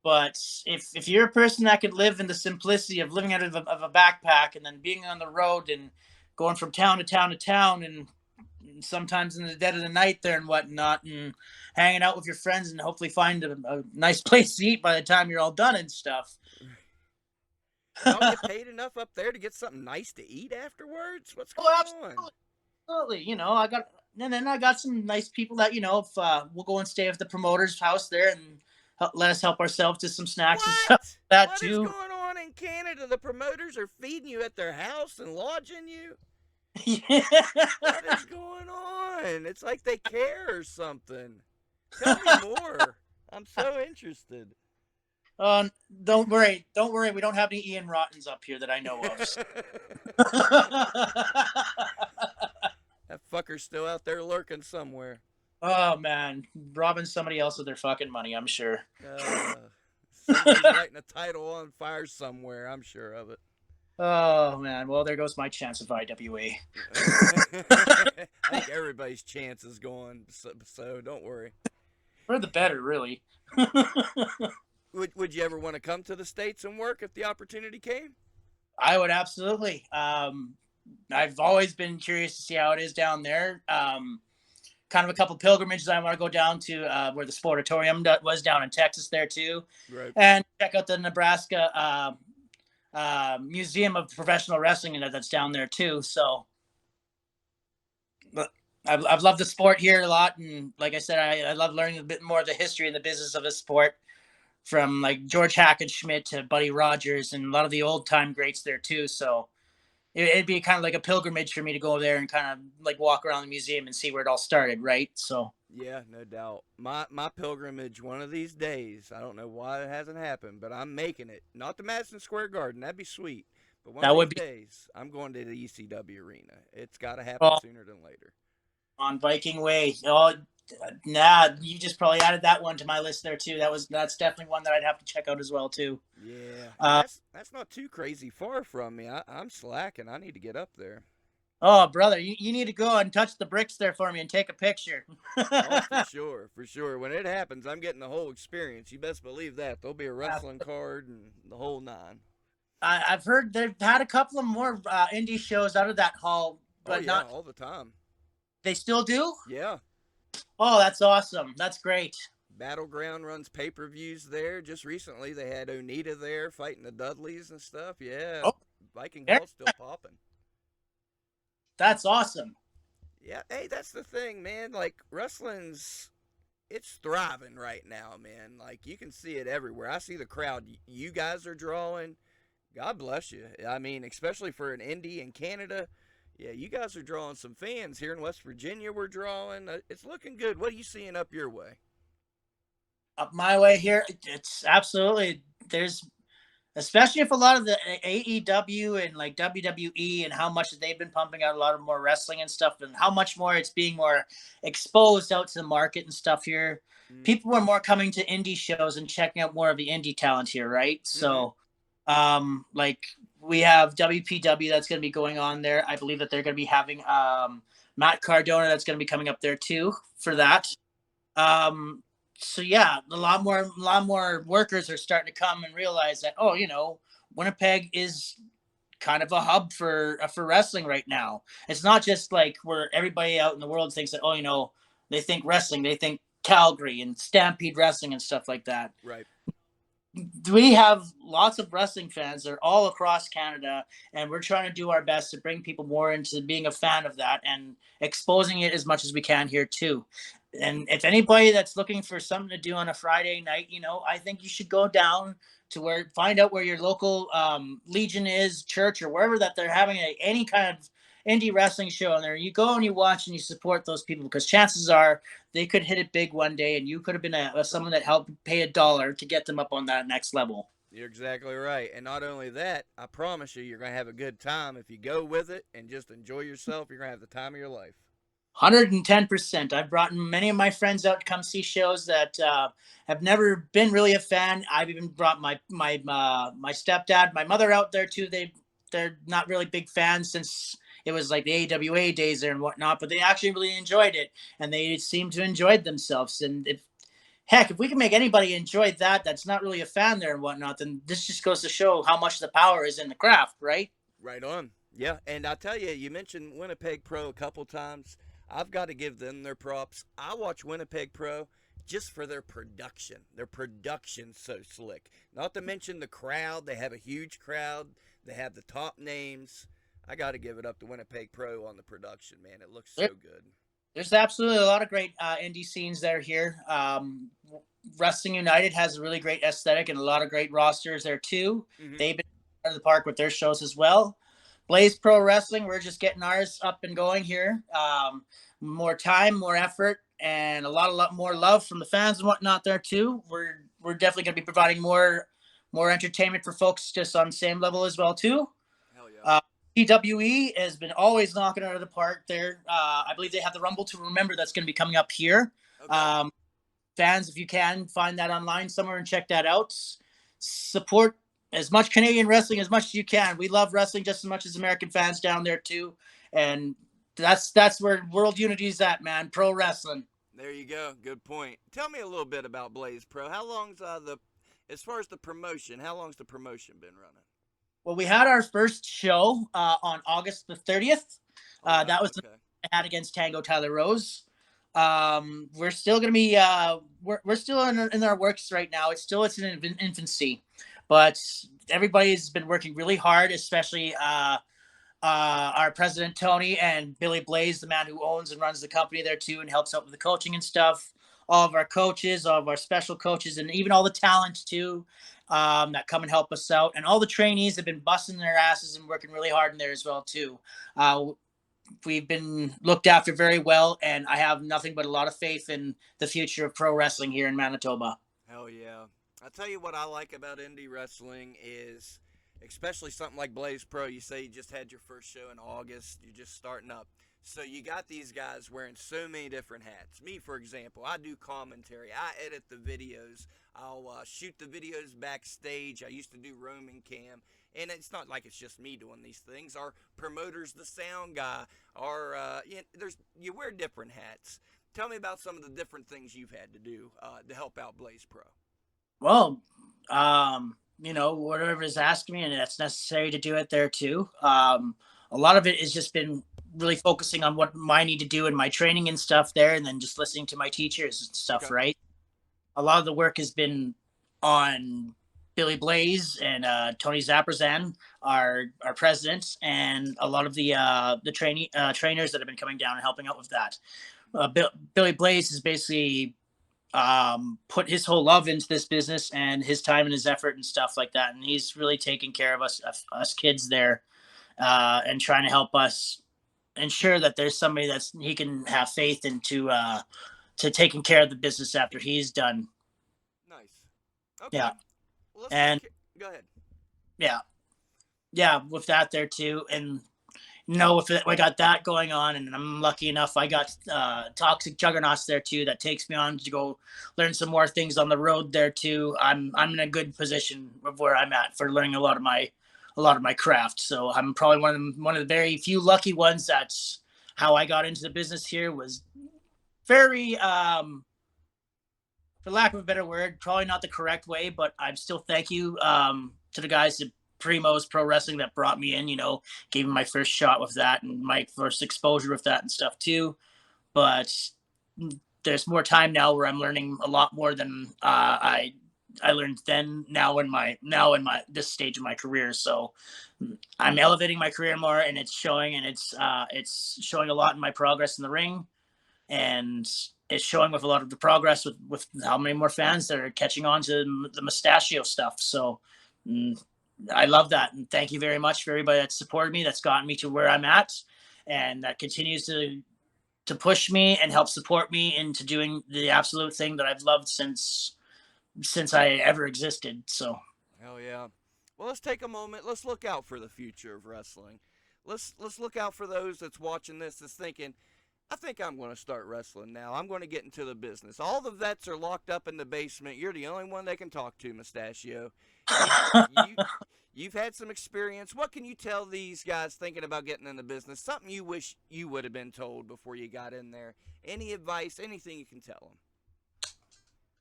but if you're a person that could live in the simplicity of living out of a backpack and then being on the road and going from town to town to town and sometimes in the dead of the night there and whatnot and hanging out with your friends and hopefully find a nice place to eat by the time you're all done and stuff. Y'all get paid enough up there to get something nice to eat afterwards? What's Oh, going on? absolutely. Absolutely. I got, and then I got some nice people that, if we'll go and stay at the promoter's house there and let us help ourselves to some snacks and stuff What? like that What is too. going on in Canada? The promoters are feeding you at their house and lodging you? Yeah. What is going on? It's like they care or something. Tell me more. I'm so interested. Don't worry. Don't worry. We don't have any Ian Rottens up here that I know of. That fucker's still out there lurking somewhere. Oh man, robbing somebody else of their fucking money. I'm sure. Somebody's lighting a title on fire somewhere. I'm sure of it. Oh man, well there goes my chance of IWA. I think everybody's chance is gone, so don't worry. For the better, really. Would you ever want to come to the States and work if the opportunity came? I would absolutely. I've always been curious to see how it is down there. Kind of a couple pilgrimages I want to go down to where the Sportatorium was down in Texas there too, Right. and check out the Nebraska Museum of Professional Wrestling that's down there too. So, but I've loved the sport here a lot, and like I said, I love learning a bit more of the history and the business of the sport from like George Hackenschmidt to Buddy Rogers and a lot of the old time greats there too. So it'd be kind of like a pilgrimage for me to go there and kind of like walk around the museum and see where it all started, right? So Yeah, no doubt. My pilgrimage one of these days. I don't know why it hasn't happened, but I'm making it. Not the Madison Square Garden. That'd be sweet. But one of that would these be days, I'm going to the ECW arena. It's got to happen all sooner than later. on Viking Way. Oh, nah, you just probably added that one to my list there too. That's definitely one that I'd have to check out as well too. Yeah, and Uh, that's not too crazy far from me. I'm slacking. I need to get up there. oh, brother, you need to go and touch the bricks there for me and take a picture. Oh, for sure, for sure. When it happens, I'm getting the whole experience. You best believe that. There'll be a wrestling card and the whole nine. I've heard they've had a couple of more indie shows out of that hall, Oh but yeah, not. all the time. They still do. Yeah. Oh, that's awesome. That's great. Battleground runs pay per views there. Just recently, they had Onita there fighting the Dudleys and stuff. Yeah, Oh, Viking there, Hall's still popping. that's awesome. Yeah, hey, that's the thing, man. Like wrestling's it's thriving right now, man. Like you can see it everywhere. I see the crowd you guys are drawing. God bless you. I mean, especially for an indie in Canada. Yeah, you guys are drawing some fans here in West Virginia. We're drawing. It's looking good. What are you seeing up your way? Up my way here, it's absolutely there's especially if a lot of the AEW and like WWE and how much they've been pumping out a lot of more wrestling and stuff, and how much more it's being more exposed out to the market and stuff here. Mm. People are more coming to indie shows and checking out more of the indie talent here, right? Mm-hmm. So, like we have WPW that's going to be going on there. I believe that they're going to be having Matt Cardona that's going to be coming up there too for Nice. that. Um, so yeah, a lot more workers are starting to come and realize that, oh, Winnipeg is kind of a hub for wrestling right now. It's not just like where everybody out in the world thinks that, oh, they think wrestling, they think Calgary and Stampede Wrestling and stuff like that. Right. We have lots of wrestling fans. They're all across Canada, and we're trying to do our best to bring people more into being a fan of that and exposing it as much as we can here too. And if anybody that's looking for something to do on a Friday night, I think you should go down to find out where your local Legion is, church, or wherever that they're having any kind of indie wrestling show on there. You go and you watch and you support those people, because chances are they could hit it big one day, and you could have been someone that helped pay $1 to get them up on that next level. You're exactly right. And not only that, I promise you, you're going to have a good time if you go with it and just enjoy yourself. You're going to have the time of your life. 110%. I've brought many of my friends out to come see shows that have never been really a fan. I've even brought my stepdad, my mother out there too. They're not really big fans since it was like the AWA days there and whatnot, but they actually really enjoyed it, and they seem to enjoy themselves. And if we can make anybody enjoy that's not really a fan there and whatnot, then this just goes to show how much the power is in the craft, right? Right on. Yeah, and I tell you, you mentioned Winnipeg Pro a couple times. I've got to give them their props. I watch Winnipeg Pro just for their production. Their production's so slick. Not to mention the crowd. They have a huge crowd. They have the top names. I got to give it up to Winnipeg Pro on the production, man. It looks so good. There's absolutely a lot of great indie scenes that are here. Wrestling United has a really great aesthetic and a lot of great rosters there too. Mm-hmm. They've been out of the park with their shows as well. Blaze Pro Wrestling, we're just getting ours up and going here. More time, more effort, and a lot more love from the fans and whatnot there too. We're definitely going to be providing more entertainment for folks just on the same level as well too. Hell yeah. PWE has been always knocking out of the park there. I believe they have the Rumble to Remember that's going to be coming up here. Okay. Fans, if you can, find that online somewhere and check that out. Support as much Canadian wrestling as much as you can. We love wrestling just as much as American fans down there too. And that's where world unity is at, man. Pro wrestling. There you go. Good point. Tell me a little bit about Blaze Pro. How long's as far as the promotion, how long's the promotion been running? Well, we had our first show on August the 30th. That was the I had against Tango Tyler Rose. We're still going to be we're still in our works right now. It's in infancy, but everybody's been working really hard, especially our president Tony and Billy Blaze, the man who owns and runs the company there too, and helps out with the coaching and stuff. All of our coaches, all of our special coaches, and even all the talent too. That come and help us out, and all the trainees have been busting their asses and working really hard in there as well too. We've been looked after very well, and I have nothing but a lot of faith in the future of pro wrestling here in Manitoba. Hell yeah. I tell you what I like about indie wrestling is, especially something like Blaze Pro, you say you just had your first show in August, you're just starting up. So you got these guys wearing so many different hats. Me, for example, I do commentary. I edit the videos. I'll shoot the videos backstage. I used to do roaming cam. And it's not like it's just me doing these things. Our promoter's the sound guy. You wear different hats. Tell me about some of the different things you've had to do to help out Blaze Pro. Well, whatever is asking me, and that's necessary to do it there too. A lot of it has just been really focusing on what I need to do in my training and stuff there, and then just listening to my teachers and stuff, okay. Right? A lot of the work has been on Billy Blaze and Tony Zapperzan, our presidents, and a lot of the trainers that have been coming down and helping out with that. Billy Blaze has basically put his whole love into this business and his time and his effort and stuff like that, and he's really taking care of us kids there, and trying to help us ensure that there's somebody that's he can have faith into to taking care of the business after he's done. Nice. Okay. Yeah, Well, let's and go ahead. yeah, yeah, with that there too, and if we got that going on, and I'm lucky enough I got Toxic Juggernauts there too that takes me on to go learn some more things on the road there too. I'm in a good position of where I'm at for learning a lot of my craft. So I'm probably one of the very few lucky ones. That's how I got into the business here. Was very for lack of a better word, probably not the correct way, but I'm still thank you to the guys at Primo's Pro Wrestling that brought me in, gave me my first shot with that and my first exposure with that and stuff too. But there's more time now where I'm learning a lot more than I learned then now in my this stage of my career. So I'm elevating my career more, and it's showing, and it's showing a lot in my progress in the ring, and it's showing with a lot of the progress with how many more fans that are catching on to the Mustachio stuff. So I love that. And thank you very much for everybody that supported me, that's gotten me to where I'm at, and that continues to push me and help support me into doing the absolute thing that I've loved since I ever existed. So Hell yeah. Well, let's take a moment. Let's look out for the future of wrestling. Let's look out for those that's watching this that's thinking, I think I'm going to start wrestling now. I'm going to get into the business. All the vets are locked up in the basement. You're the only one they can talk to, Mustachio. You, you, you've had some experience. What can you tell these guys thinking about getting in the business? Something you wish you would have been told before you got in there. Any advice? Anything you can tell them?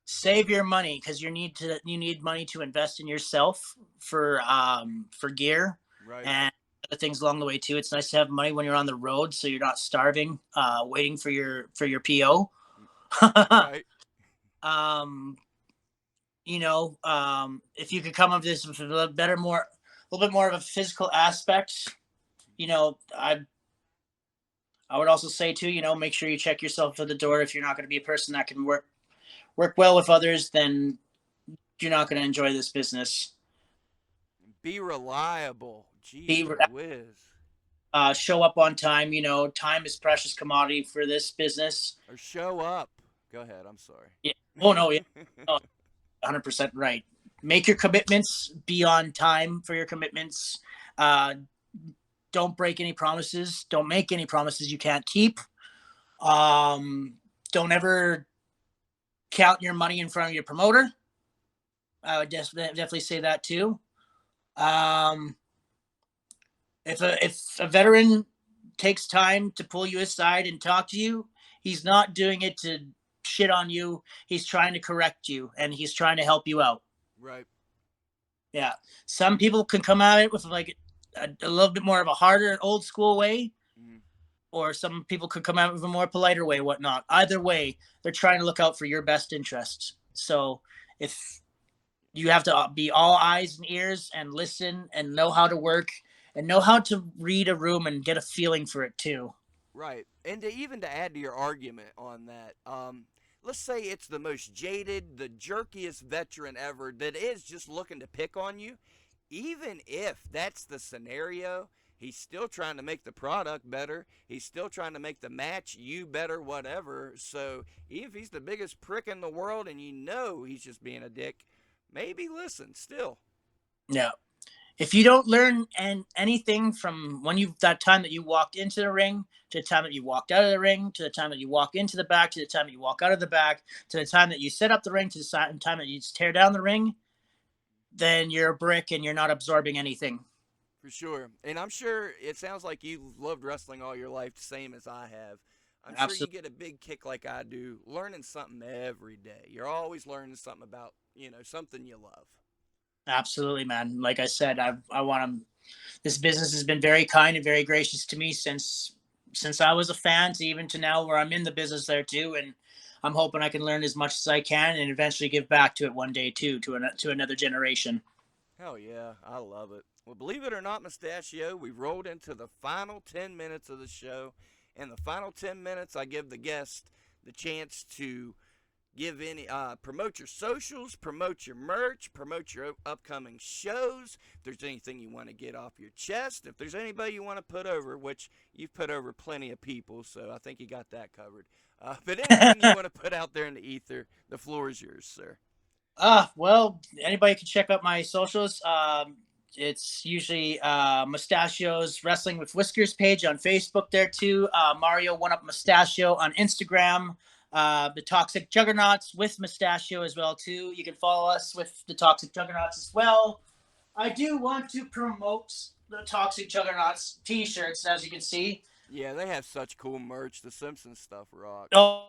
save your money, because you need money to invest in yourself for gear Right. and other things along the way too. It's nice to have money when you're on the road, so you're not starving waiting for your PO. Right. If you could come up with this with a little bit more of a physical aspect, I would also say too, make sure you check yourself at the door. If you're not going to be a person that can work well with others, then you're not going to enjoy this business. Be reliable. Be Jeez whiz. Show up on time. Time is precious commodity for this business. Or show up. Go ahead. I'm sorry. Yeah. Oh no. Yeah. Oh, 100% right. Make your commitments. Be on time for your commitments. Don't break any promises. Don't make any promises you can't keep. Don't ever count your money in front of your promoter. I would definitely say that too. If a veteran takes time to pull you aside and talk to you, he's not doing it to shit on you. He's trying to correct you, and he's trying to help you out. Right. Yeah. Some people can come at it with like a little bit more of a harder old school way, or some people could come out with a more politer way, whatnot. Either way, they're trying to look out for your best interests. So if you have to be all eyes and ears and listen and know how to work and know how to read a room and get a feeling for it too. Right. And even to add to your argument on that, let's say it's the most jaded, the jerkiest veteran ever that is just looking to pick on you. Even if that's the scenario, he's still trying to make the product better. He's still trying to make the match you better, whatever. So even if he's the biggest prick in the world and he's just being a dick, maybe listen still. Yeah. If you don't learn anything from that time that you walked into the ring, to the time that you walked out of the ring, to the time that you walk into the back, to the time that you walk out of the back, to the time that you set up the ring, to the time that you tear down the ring, then you're a brick and you're not absorbing anything. For sure. And I'm sure it sounds like you've loved wrestling all your life, same as I have. I'm Absolutely. sure you get a big kick like I do, learning something every day. You're always learning something about, something you love. Absolutely, man. Like I said, I want to. This business has been very kind and very gracious to me since I was a fan to even to now where I'm in the business there too. And I'm hoping I can learn as much as I can and eventually give back to it one day too, to another generation. Hell yeah, I love it. Well, believe it or not, Mustachio, we rolled into the final 10 minutes of the show. In the final 10 minutes, I give the guest the chance to give any promote your socials, promote your merch, promote your upcoming shows. If there's anything you want to get off your chest, if there's anybody you want to put over, which you've put over plenty of people, so I think you got that covered. But anything you want to put out there in the ether, the floor is yours, sir. Well, anybody can check out my socials. It's usually Mustachio's Wrestling with Whiskers page on Facebook there too. Mario One Up Mustachio on Instagram. The Toxic Juggernauts with Mustachio as well too. You can follow us with the Toxic Juggernauts as well. I do want to promote the Toxic Juggernauts t-shirts, as you can see. Yeah, they have such cool merch. The Simpsons stuff rocks. Oh,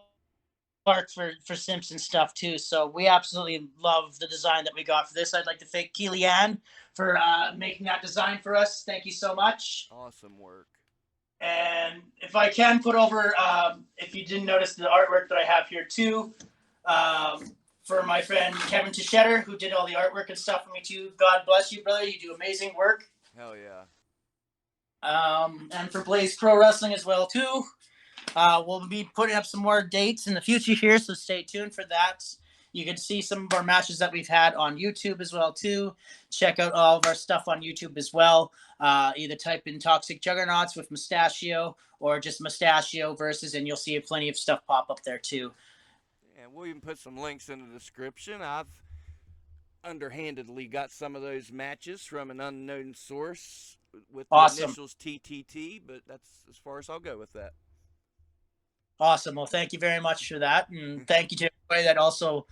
art for Simpson stuff too. So we absolutely love the design that we got for this. I'd like to thank Keely-Ann for making that design for us. Thank you so much. Awesome work. And if I can put over, if you didn't notice the artwork that I have here too, for my friend Kevin Tischetter, who did all the artwork and stuff for me too. God bless you, brother. You do amazing work. Hell yeah. And for Blaze Pro Wrestling as well too. We'll be putting up some more dates in the future here, so stay tuned for that. You can see some of our matches that we've had on YouTube as well too. Check out all of our stuff on YouTube as well. Either type in Toxic Juggernauts with Mustachio or just Mustachio versus, and you'll see plenty of stuff pop up there too. And we'll even put some links in the description. I've underhandedly got some of those matches from an unknown source with the initials TTT, but that's as far as I'll go with that. Awesome. Well, thank you very much for that. And thank you to everybody that also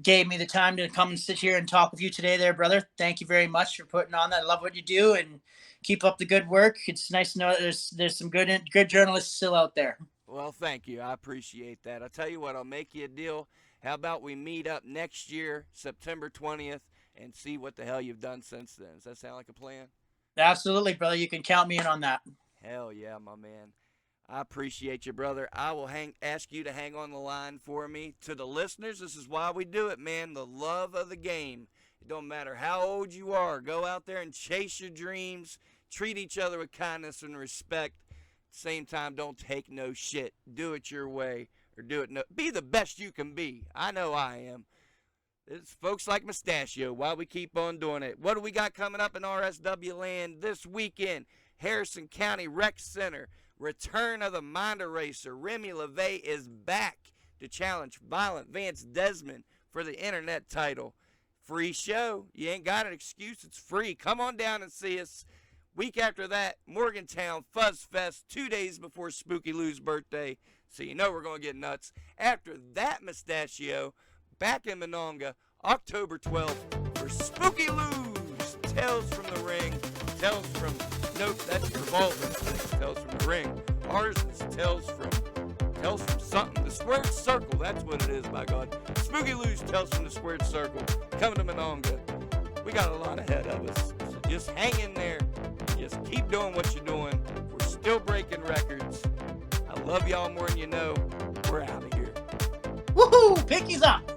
gave me the time to come and sit here and talk with you today there, brother. Thank you very much for putting on that. I love what you do and keep up the good work. It's nice to know that there's some good journalists still out there. Well, thank you. I appreciate that. I'll tell you what, I'll make you a deal. How about we meet up next year, September 20th, and see what the hell you've done since then? Does that sound like a plan? Absolutely, brother. You can count me in on that. Hell yeah, my man. I appreciate you, brother. I will ask you to hang on the line for me. To the listeners, this is why we do it, man. The love of the game. It don't matter how old you are. Go out there and chase your dreams. Treat each other with kindness and respect. At the same time, don't take no shit. Do it your way or do it no. Be the best you can be. I know I am. It's folks like Mustachio. Why we keep on doing it. What do we got coming up in RSW land this weekend? Harrison County Rec Center. Return of the Minder Racer. Remy LeVay is back to challenge Violent Vance Desmond for the internet title. Free show. You ain't got an excuse. It's free. Come on down and see us. Week after that, Morgantown Fuzz Fest, 2 days before Spooky Lou's birthday. So you know we're going to get nuts. After that, Mustachio, back in Monongah, October 12th for Spooky Lou's. Tales from the Ring. Tales from... Nope, that's Revolver's thing. Tales from the Ring. Ours is Tales from something. The Squared Circle. That's what it is, by God. Spooky Lou's Tales from the Squared Circle. Coming to Monongah. We got a lot ahead of us. So just hang in there. Just keep doing what you're doing. We're still breaking records. I love y'all more than you know. We're out of here. Woohoo! Pickies up!